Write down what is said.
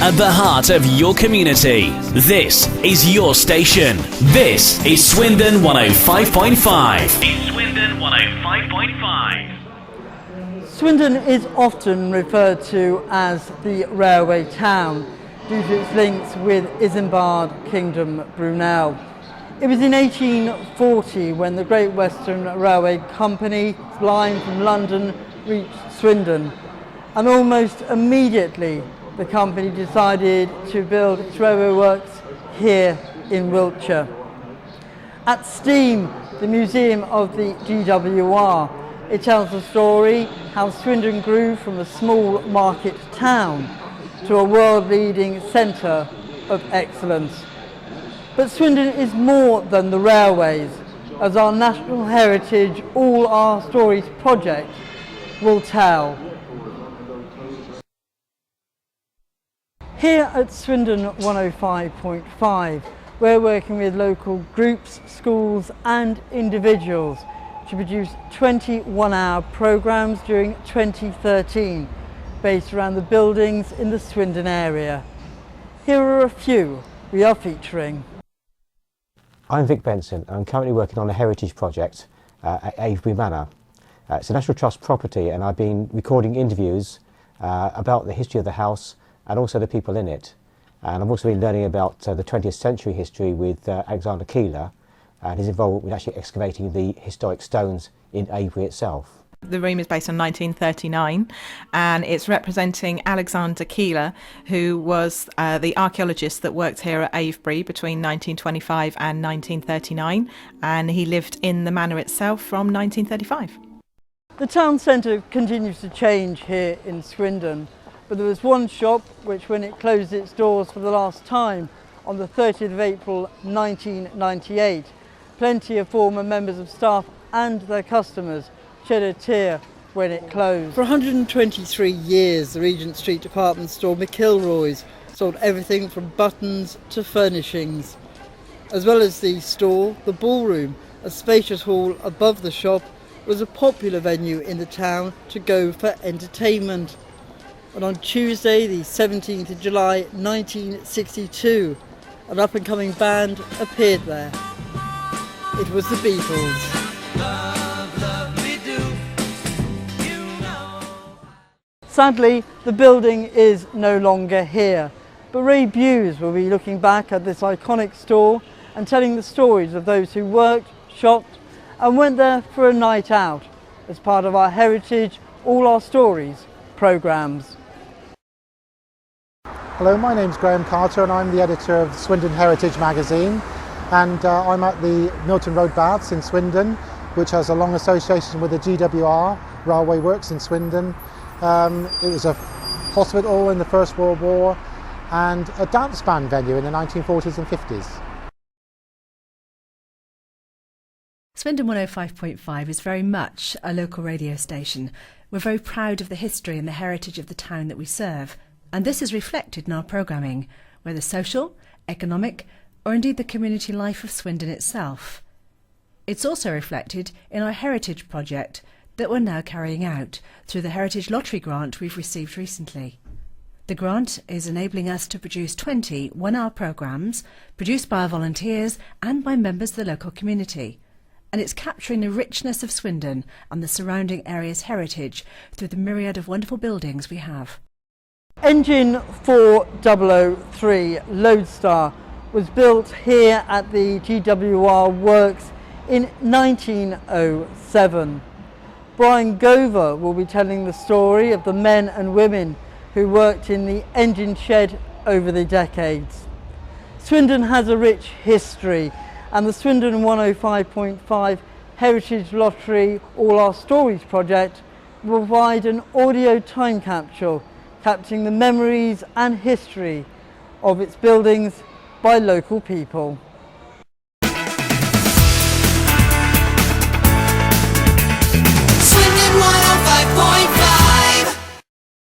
at the heart of your community. This is your station. This is Swindon 105.5. Swindon 105.5. Swindon is often referred to as the railway town due to its links with Isambard Kingdom Brunel. It was in 1840 when the Great Western Railway Company's line from London reached Swindon, and almost immediately the company decided to build its railway works here in Wiltshire. At Steam, the museum of the GWR, it tells the story how Swindon grew from a small market town to a world-leading centre of excellence. But Swindon is more than the railways, as our National Heritage All Our Stories project will tell. Here at Swindon 105.5, we're working with local groups, schools and individuals to produce 21-hour programmes during 2013, based around the buildings in the Swindon area. Here are a few we are featuring. I'm Vic Benson. I'm currently working on a heritage project at Avebury Manor. It's a National Trust property, and I've been recording interviews about the history of the house and also the people in it. And I've also been learning about the 20th century history with Alexander Keeler and his involvement with actually excavating the historic stones in Avebury itself. The room is based on 1939 and it's representing Alexander Keeler, who was the archaeologist that worked here at Avebury between 1925 and 1939, and he lived in the manor itself from 1935. The town centre continues to change here in Swindon, but there was one shop which, when it closed its doors for the last time on the 30th of April 1998, plenty of former members of staff and their customers shed a tear when it closed. For 123 years, the Regent Street department store McIlroy's sold everything from buttons to furnishings. As well as the store, the ballroom, a spacious hall above the shop, was a popular venue in the town to go for entertainment. And on Tuesday, the 17th of July 1962, an up-and-coming band appeared there. It was the Beatles. Sadly, the building is no longer here, but Ray Buse will be looking back at this iconic store and telling the stories of those who worked, shopped and went there for a night out as part of our Heritage All Our Stories programmes. Hello, my name's Graham Carter and I'm the editor of Swindon Heritage magazine, and I'm at the Milton Road Baths in Swindon, which has a long association with the GWR Railway Works in Swindon. It was a hospital in the First World War and a dance band venue in the 1940s and 50s. Swindon 105.5 is very much a local radio station. We're very proud of the history and the heritage of the town that we serve, and this is reflected in our programming, whether social, economic or indeed the community life of Swindon itself. It's also reflected in our heritage project that we're now carrying out through the Heritage Lottery grant we've received recently. The grant is enabling us to produce 20 one-hour programmes produced by our volunteers and by members of the local community, and it's capturing the richness of Swindon and the surrounding area's heritage through the myriad of wonderful buildings we have. Engine 4003 Lodestar was built here at the GWR Works in 1907. Brian Gover will be telling the story of the men and women who worked in the engine shed over the decades. Swindon has a rich history, and the Swindon 105.5 Heritage Lottery All Our Stories project will provide an audio time capsule capturing the memories and history of its buildings by local people.